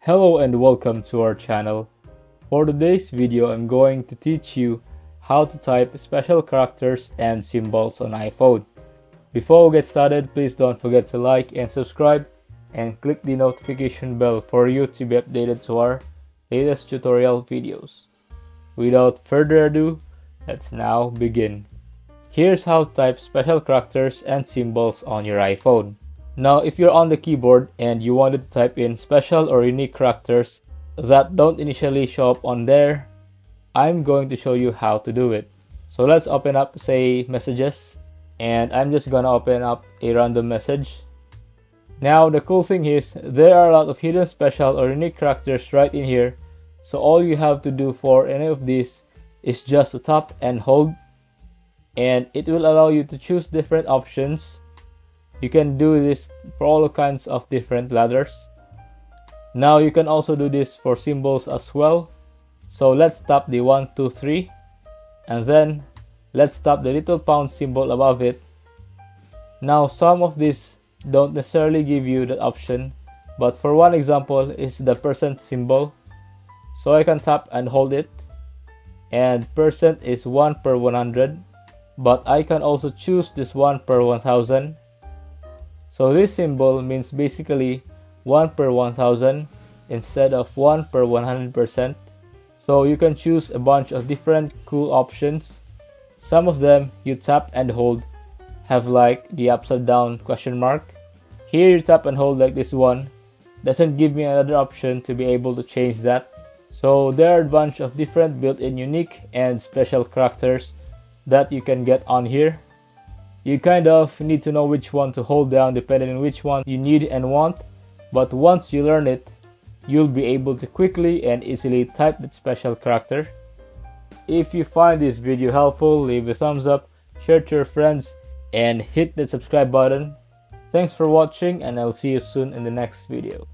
Hello and welcome to our channel. For today's video, I'm going to teach you how to type special characters and symbols on iPhone. Before we get started, please don't forget to like and subscribe and click the notification bell for you to be updated to our latest tutorial videos. Without further ado, let's now begin. Here's how to type special characters and symbols on your iPhone. Now, if you're on the keyboard and you wanted to type in special or unique characters that don't initially show up on there, I'm going to show you how to do it. So let's open up, say, messages, and I'm just gonna open up a random message. Now, the cool thing is there are a lot of hidden special or unique characters right in here, so all you have to do for any of these is just to tap and hold, and it will allow you to choose different options. You can do this for all kinds of different letters. Now you can also do this for symbols as well. So let's tap the 1, 2, 3, and then let's tap the little pound symbol above it. Now some of these don't necessarily give you that option, but for one example is the percent symbol. So I can tap and hold it, and percent is 1 per 100, but I can also choose this 1 per 1000. So this symbol means basically 1 per 1000 instead of 1 per 100%. So you can choose a bunch of different cool options. Some of them you tap and hold have like the upside down question mark. Here you tap and hold like this one. Doesn't give me another option to be able to change that. So there are a bunch of different built-in unique and special characters that you can get on here. You kind of need to know which one to hold down depending on which one you need and want, but once you learn it, you'll be able to quickly and easily type that special character. If you find this video helpful, leave a thumbs up, share to your friends, and hit the subscribe button. Thanks for watching, and I'll see you soon in the next video.